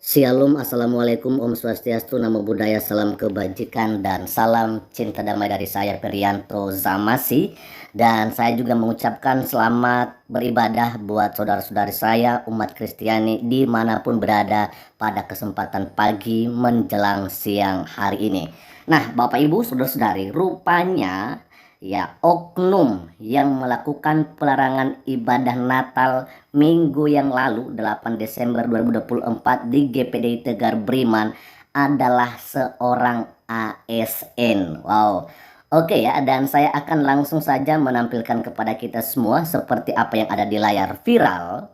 Shalom, Assalamualaikum, Om Swastiastu, Namo Buddhaya, salam kebajikan dan salam cinta damai dari saya Perianto Zamasi. Dan saya juga mengucapkan selamat beribadah buat saudara-saudari saya umat Kristiani dimanapun berada pada kesempatan pagi menjelang siang hari ini. Nah, Bapak Ibu, saudara-saudari, rupanya ya oknum yang melakukan pelarangan ibadah Natal minggu yang lalu 8 Desember 2024 di GPDI Tegar Beriman adalah seorang ASN. Wow. Oke ya, dan saya akan langsung saja menampilkan kepada kita semua seperti apa yang ada di layar viral.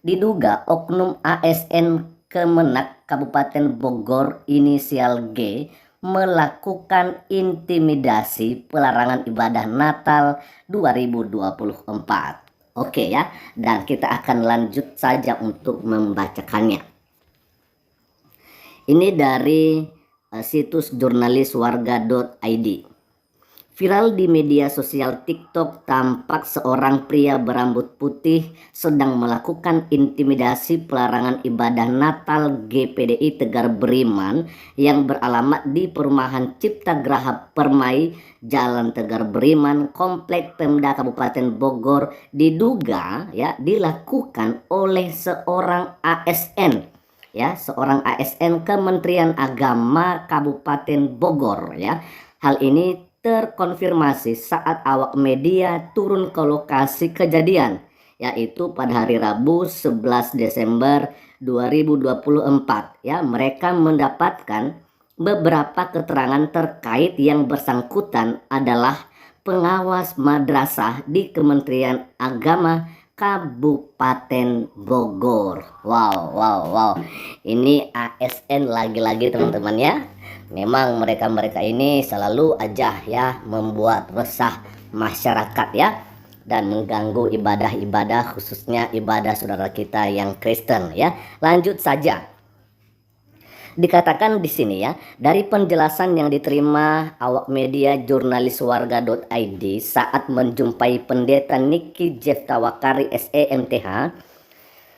Diduga oknum ASN Kemenak Kabupaten Bogor inisial G melakukan intimidasi pelarangan ibadah Natal 2024. Oke ya, dan kita akan lanjut saja untuk membacakannya. Ini dari situs jurnaliswarga.id. Viral di media sosial TikTok, tampak seorang pria berambut putih sedang melakukan intimidasi pelarangan ibadah Natal GPDI Tegar Beriman yang beralamat di Perumahan Cipta Graha Permai, Jalan Tegar Beriman, Komplek Pemda Kabupaten Bogor, diduga ya dilakukan oleh seorang ASN. Ya, seorang ASN Kementerian Agama Kabupaten Bogor ya. Hal ini terkonfirmasi saat awak media turun ke lokasi kejadian, yaitu pada hari Rabu 11 Desember 2024 ya. Mereka mendapatkan beberapa keterangan terkait yang bersangkutan adalah pengawas madrasah di Kementerian Agama Kabupaten Bogor. Wow. Ini ASN lagi-lagi teman-teman ya. Memang mereka ini selalu aja ya membuat resah masyarakat ya, dan mengganggu ibadah-ibadah, khususnya ibadah saudara kita yang Kristen ya. Lanjut saja. Dikatakan di sini ya, dari penjelasan yang diterima awak media jurnaliswarga.id saat menjumpai Pendeta Niki Jeftawakari SEMTH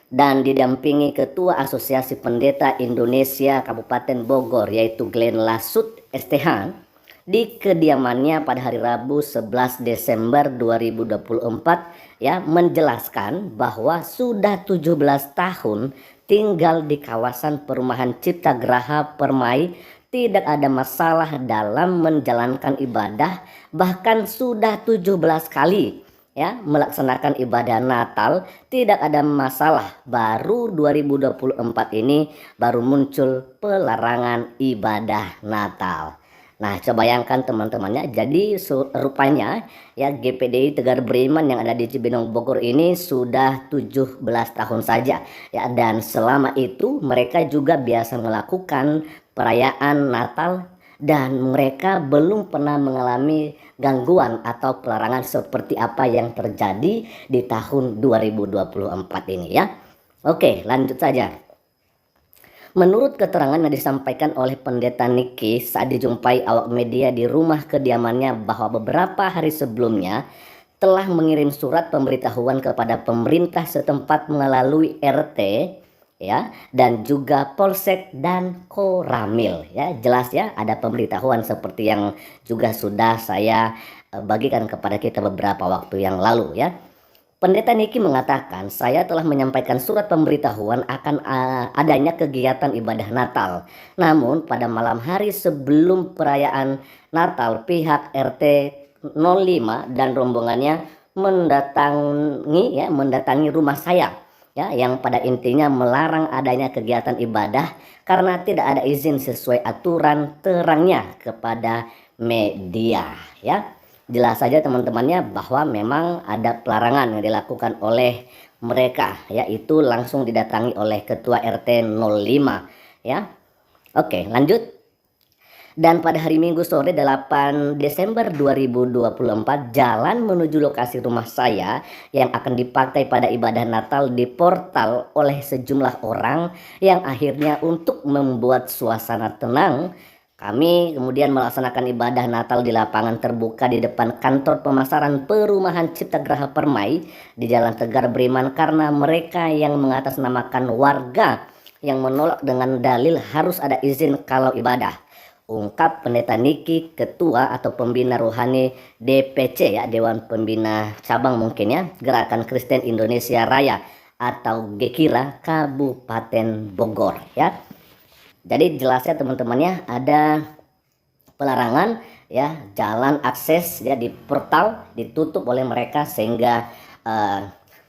dan didampingi Ketua Asosiasi Pendeta Indonesia Kabupaten Bogor yaitu Glenn Lasut STH di kediamannya pada hari Rabu 11 Desember 2024 ya, menjelaskan bahwa sudah 17 tahun tinggal di kawasan Perumahan Cipta Graha Permai, tidak ada masalah dalam menjalankan ibadah, bahkan sudah 17 kali ya melaksanakan ibadah Natal, tidak ada masalah. Baru 2024 ini baru muncul pelarangan ibadah Natal. Nah, coba bayangkan teman-temannya. Jadi rupanya ya GPDI Tegar Beriman yang ada di Cibinong Bogor ini sudah 17 tahun saja ya, dan selama itu mereka juga biasa melakukan perayaan Natal dan mereka belum pernah mengalami gangguan atau pelarangan seperti apa yang terjadi di tahun 2024 ini ya. Oke, lanjut saja. Menurut keterangan yang disampaikan oleh Pendeta Niki saat dijumpai awak media di rumah kediamannya, bahwa beberapa hari sebelumnya telah mengirim surat pemberitahuan kepada pemerintah setempat melalui RT ya, dan juga Polsek dan Koramil ya. Jelas ya, ada pemberitahuan seperti yang juga sudah saya bagikan kepada kita beberapa waktu yang lalu ya. Pendeta Niki mengatakan, saya telah menyampaikan surat pemberitahuan akan adanya kegiatan ibadah Natal. Namun pada malam hari sebelum perayaan Natal, pihak RT 05 dan rombongannya mendatangi rumah saya ya, yang pada intinya melarang adanya kegiatan ibadah karena tidak ada izin sesuai aturan, terangnya kepada media ya. Jelas saja teman-temannya bahwa memang ada pelarangan yang dilakukan oleh mereka, yaitu langsung didatangi oleh Ketua RT 05 ya. Oke, lanjut. Dan pada hari Minggu sore 8 Desember 2024, jalan menuju lokasi rumah saya yang akan dipakai pada ibadah Natal diportal oleh sejumlah orang yang akhirnya untuk membuat suasana tenang, kami kemudian melaksanakan ibadah Natal di lapangan terbuka di depan kantor pemasaran Perumahan Cipta Graha Permai di Jalan Tegar Beriman, karena mereka yang mengatasnamakan warga yang menolak dengan dalil harus ada izin kalau ibadah. Ungkap Pendeta Niki, Ketua atau Pembina Rohani DPC ya, Dewan Pembina Cabang mungkin ya, Gerakan Kristen Indonesia Raya atau GKIRA Kabupaten Bogor ya. Jadi jelasnya teman-temannya ada pelarangan ya, jalan akses ya di portal ditutup oleh mereka sehingga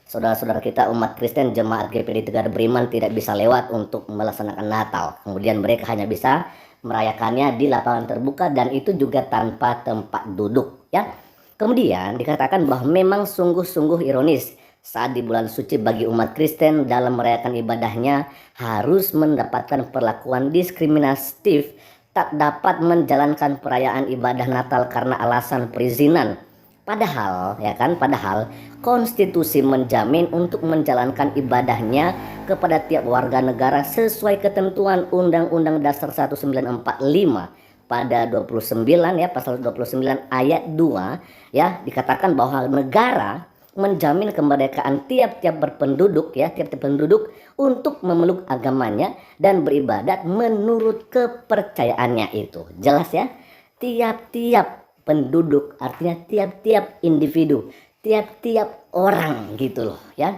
saudara-saudara kita umat Kristen jemaat GPD Tegar Beriman tidak bisa lewat untuk melaksanakan Natal. Kemudian mereka hanya bisa merayakannya di lapangan terbuka dan itu juga tanpa tempat duduk ya. Kemudian dikatakan bahwa memang sungguh-sungguh ironis saat di bulan suci bagi umat Kristen dalam merayakan ibadahnya harus mendapatkan perlakuan diskriminatif, tak dapat menjalankan perayaan ibadah Natal karena alasan perizinan. Padahal ya kan, padahal konstitusi menjamin untuk menjalankan ibadahnya kepada tiap warga negara sesuai ketentuan Undang-Undang Dasar 1945 pada 29 ya, pasal 29 ayat 2 ya, dikatakan bahwa negara menjamin kemerdekaan tiap-tiap berpenduduk ya, tiap-tiap penduduk untuk memeluk agamanya dan beribadat menurut kepercayaannya itu. Jelas ya? Tiap-tiap penduduk artinya tiap-tiap individu, tiap-tiap orang gitu loh ya.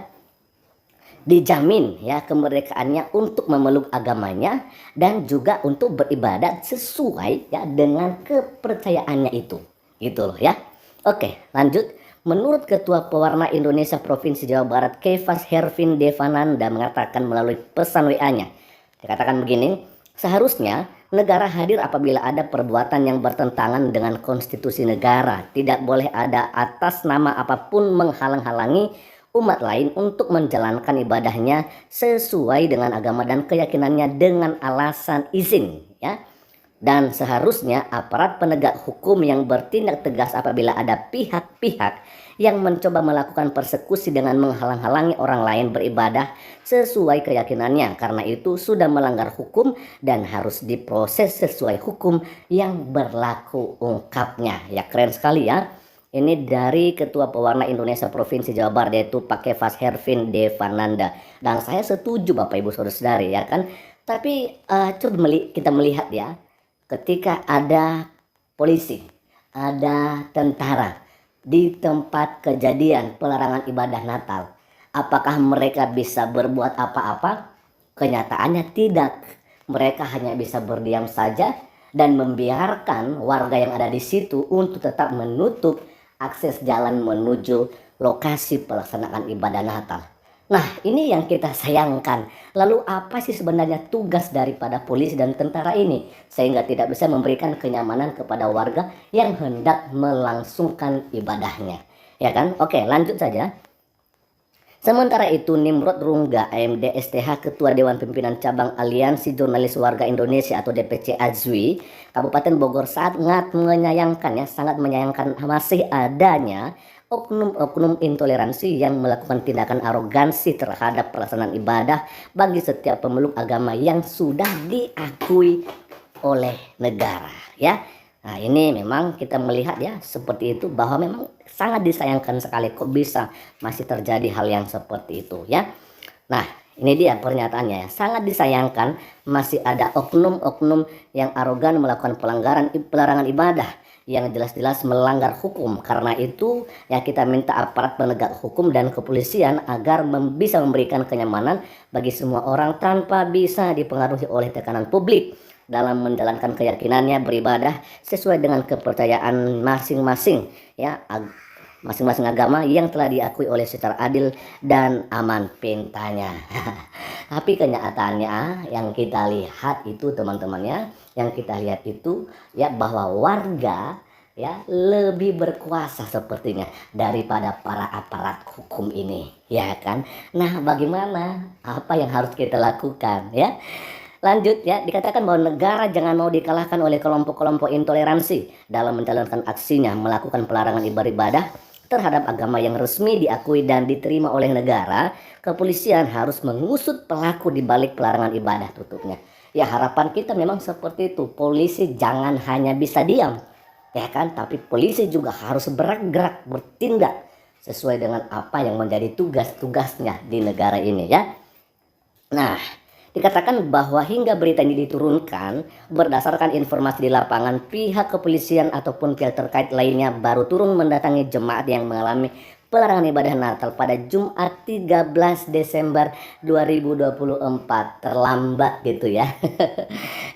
Dijamin ya kemerdekaannya untuk memeluk agamanya dan juga untuk beribadat sesuai ya dengan kepercayaannya itu. Gitu loh ya. Oke, lanjut. Menurut Ketua Pewarna Indonesia Provinsi Jawa Barat Kefas Hervin Devananda mengatakan melalui pesan WA-nya, dikatakan begini, seharusnya negara hadir apabila ada perbuatan yang bertentangan dengan konstitusi negara. Tidak boleh ada atas nama apapun menghalang-halangi umat lain untuk menjalankan ibadahnya sesuai dengan agama dan keyakinannya dengan alasan izin ya. Dan seharusnya aparat penegak hukum yang bertindak tegas apabila ada pihak-pihak yang mencoba melakukan persekusi dengan menghalang-halangi orang lain beribadah sesuai keyakinannya, karena itu sudah melanggar hukum dan harus diproses sesuai hukum yang berlaku, ungkapnya. Ya, keren sekali ya. Ini dari Ketua Pewarna Indonesia Provinsi Jawa Barat yaitu Pak Kefas Hervin Devananda. Dan saya setuju Bapak Ibu Saudara-saudari ya kan. Tapi coba kita melihat ya, ketika ada polisi, ada tentara di tempat kejadian pelarangan ibadah Natal, apakah mereka bisa berbuat apa-apa? Kenyataannya tidak. Mereka hanya bisa berdiam saja dan membiarkan warga yang ada di situ untuk tetap menutup akses jalan menuju lokasi pelaksanaan ibadah Natal. Nah, ini yang kita sayangkan. Lalu apa sih sebenarnya tugas daripada polisi dan tentara ini sehingga tidak bisa memberikan kenyamanan kepada warga yang hendak melangsungkan ibadahnya? Ya kan? Oke, lanjut saja. Sementara itu, Nimrod Rungga, AMD STH, Ketua Dewan Pimpinan Cabang Aliansi Jurnalis Warga Indonesia atau DPC AJWI, Kabupaten Bogor sangat menyayangkan ya, sangat menyayangkan masih adanya oknum-oknum intoleransi yang melakukan tindakan arogansi terhadap pelaksanaan ibadah bagi setiap pemeluk agama yang sudah diakui oleh negara ya. Nah, ini memang kita melihat ya seperti itu, bahwa memang sangat disayangkan sekali kok bisa masih terjadi hal yang seperti itu ya. Nah, ini dia pernyataannya ya, sangat disayangkan masih ada oknum-oknum yang arogan melakukan pelarangan ibadah yang jelas-jelas melanggar hukum. Karena itu ya kita minta aparat penegak hukum dan kepolisian agar bisa memberikan kenyamanan bagi semua orang tanpa bisa dipengaruhi oleh tekanan publik dalam menjalankan keyakinannya beribadah sesuai dengan kepercayaan masing-masing ya, masing-masing agama yang telah diakui oleh secara adil dan aman, pintanya. Tapi kenyataannya yang kita lihat itu teman-temannya, yang kita lihat itu ya bahwa warga ya lebih berkuasa sepertinya daripada para aparat hukum ini ya kan. Nah, bagaimana, apa yang harus kita lakukan ya? Lanjut ya, dikatakan bahwa negara jangan mau dikalahkan oleh kelompok-kelompok intoleransi dalam menjalankan aksinya melakukan pelarangan ibadah terhadap agama yang resmi diakui dan diterima oleh negara. Kepolisian harus mengusut pelaku di balik pelarangan ibadah, tutupnya. Ya, harapan kita memang seperti itu. Polisi jangan hanya bisa diam, ya kan? Tapi polisi juga harus bergerak, bertindak sesuai dengan apa yang menjadi tugas-tugasnya di negara ini ya. Nah, Dikatakan bahwa hingga berita ini diturunkan, berdasarkan informasi di lapangan, pihak kepolisian ataupun pihak terkait lainnya baru turun mendatangi jemaat yang mengalami pelarangan ibadah Natal pada Jumat 13 Desember 2024. Terlambat gitu ya.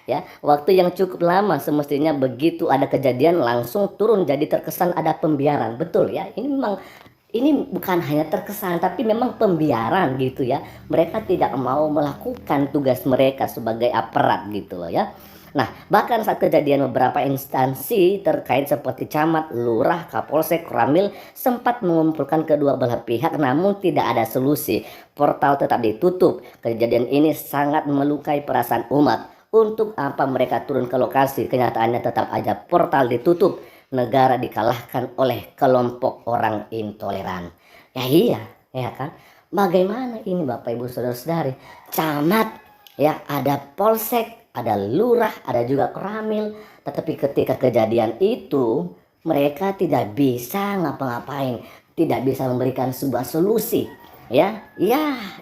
Ya, waktu yang cukup lama, semestinya begitu ada kejadian langsung turun, jadi terkesan ada pembiaran. Betul ya, ini bukan hanya terkesan tapi memang pembiaran gitu ya. Mereka tidak mau melakukan tugas mereka sebagai aparat gitu loh ya. Nah, bahkan saat kejadian, beberapa instansi terkait seperti camat, lurah, kapolsek, ramil sempat mengumpulkan kedua belah pihak namun tidak ada solusi. Portal tetap ditutup. Kejadian ini sangat melukai perasaan umat. Untuk apa mereka turun ke lokasi? Kenyataannya tetap aja portal ditutup. Negara dikalahkan oleh kelompok orang intoleran. Ya iya, ya kan? Bagaimana ini Bapak Ibu Saudara-saudari? Camat, ya ada polsek, ada lurah, ada juga koramil. Tetapi ketika kejadian itu, mereka tidak bisa ngapa-ngapain, tidak bisa memberikan sebuah solusi. Ya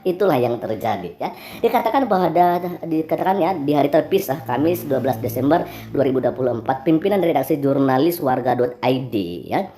itulah yang terjadi ya. Dikatakan bahwa dikatakan ya di hari terpisah Kamis 12 Desember 2024, pimpinan redaksi jurnalis warga.id ya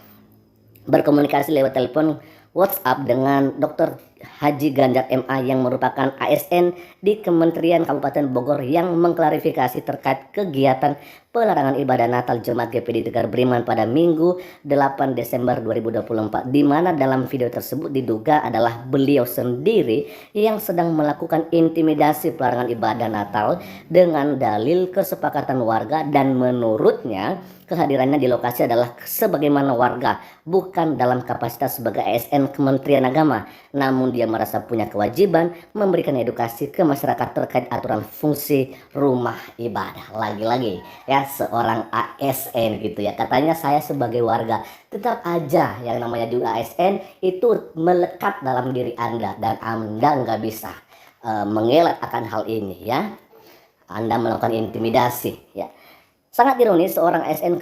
berkomunikasi lewat telepon WhatsApp dengan Dr. Haji Ganjar MA yang merupakan ASN di Kementerian Kabupaten Bogor yang mengklarifikasi terkait kegiatan pelarangan ibadah Natal Jemaat GPD Tegar Beriman pada Minggu 8 Desember 2024, di mana dalam video tersebut diduga adalah beliau sendiri yang sedang melakukan intimidasi pelarangan ibadah Natal dengan dalil kesepakatan warga, dan menurutnya kehadirannya di lokasi adalah sebagaimana warga, bukan dalam kapasitas sebagai ASN Kementerian Agama, namun dia merasa punya kewajiban memberikan edukasi ke masyarakat terkait aturan fungsi rumah ibadah. Lagi-lagi ya, seorang ASN gitu ya, katanya saya sebagai warga. Tetap aja yang namanya juga ASN itu melekat dalam diri Anda, dan Anda nggak bisa mengelak akan hal ini ya. Anda melakukan intimidasi ya. Sangat ironis, seorang ASN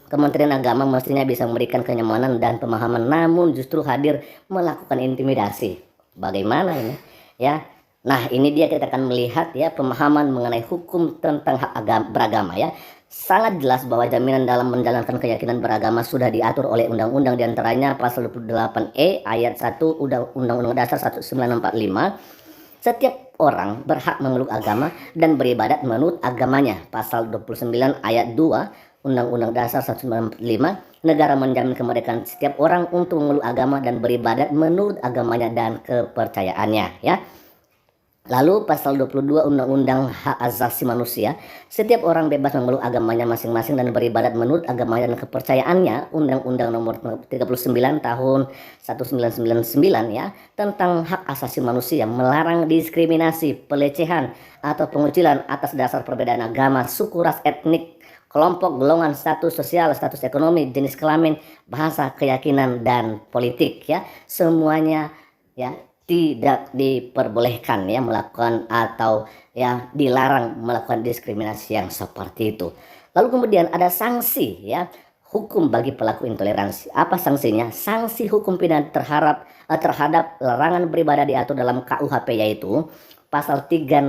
Kementerian Agama mestinya bisa memberikan kenyamanan dan pemahaman, namun justru hadir melakukan intimidasi. Bagaimana ini? Ya, nah ini dia, kita akan melihat ya pemahaman mengenai hukum tentang hak beragama ya. Sangat jelas bahwa jaminan dalam menjalankan keyakinan beragama sudah diatur oleh undang-undang, diantaranya pasal 28E ayat 1 Undang-Undang Dasar 1945. Setiap orang berhak memeluk agama dan beribadat menurut agamanya. Pasal 29 ayat 2 Undang-Undang Dasar 1945, negara menjamin kemerdekaan setiap orang untuk memeluk agama dan beribadat menurut agamanya dan kepercayaannya ya. Lalu pasal 22 Undang-Undang Hak Asasi Manusia, setiap orang bebas memeluk agamanya masing-masing dan beribadat menurut agamanya dan kepercayaannya. Undang-Undang Nomor 39 Tahun 1999 ya, tentang hak asasi manusia melarang diskriminasi, pelecehan atau pengucilan atas dasar perbedaan agama, suku, ras, etnik, kelompok, golongan, status sosial, status ekonomi, jenis kelamin, bahasa, keyakinan, dan politik ya. Semuanya ya tidak diperbolehkan ya melakukan atau ya dilarang melakukan diskriminasi yang seperti itu. Lalu kemudian ada sanksi ya, hukum bagi pelaku intoleransi. Apa sanksinya? Sanksi hukum pidana terhadap larangan beribadah diatur dalam KUHP, yaitu pasal 305.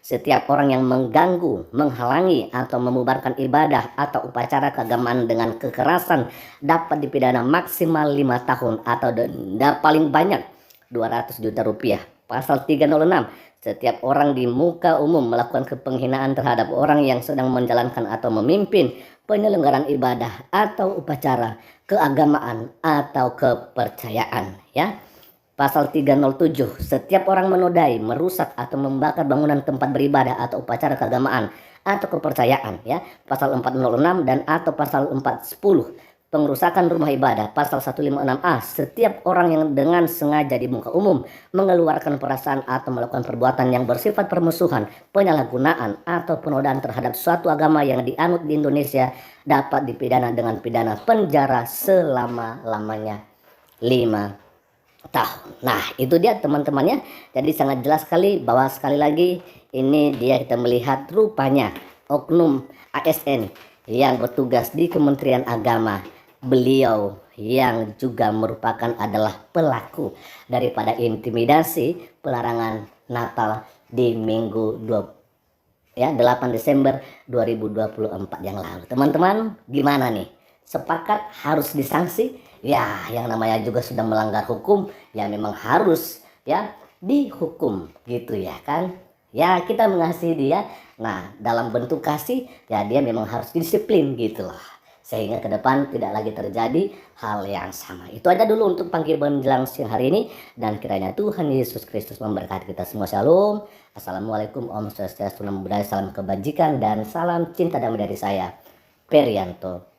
Setiap orang yang mengganggu, menghalangi atau membubarkan ibadah atau upacara keagamaan dengan kekerasan dapat dipidana maksimal 5 tahun atau denda paling banyak 200 juta rupiah. Pasal 306. Setiap orang di muka umum melakukan penghinaan terhadap orang yang sedang menjalankan atau memimpin penyelenggaraan ibadah atau upacara keagamaan atau kepercayaan ya. Pasal 307. Setiap orang menodai, merusak atau membakar bangunan tempat beribadah atau upacara keagamaan atau kepercayaan ya. Pasal 406 dan atau pasal 410. Pengerusakan rumah ibadah. Pasal 156A. Setiap orang yang dengan sengaja di muka umum mengeluarkan perasaan atau melakukan perbuatan yang bersifat permusuhan, penyalahgunaan atau penodaan terhadap suatu agama yang dianut di Indonesia dapat dipidana dengan pidana penjara selama-lamanya 5 tahun. Nah itu dia teman-temannya. Jadi sangat jelas sekali bahwa sekali lagi ini dia kita melihat rupanya oknum ASN yang bertugas di Kementerian Agama, beliau yang juga merupakan adalah pelaku daripada intimidasi pelarangan Natal di minggu 8 Desember 2024 yang lalu. Teman-teman, gimana nih? Sepakat harus disanksi? Ya, yang namanya juga sudah melanggar hukum, ya memang harus ya dihukum gitu ya kan? Ya, kita mengasihi dia. Nah, dalam bentuk kasih, ya dia memang harus disiplin gitu loh. Sehingga ke depan tidak lagi terjadi hal yang sama. Itu aja dulu untuk panggilan menjelang siang hari ini. Dan kiranya Tuhan Yesus Kristus memberkati kita semua. Shalom. Assalamualaikum, Om Swastiastu, Namo Buddhaya, salam kebajikan, dan salam cinta damai dari saya, Perianto.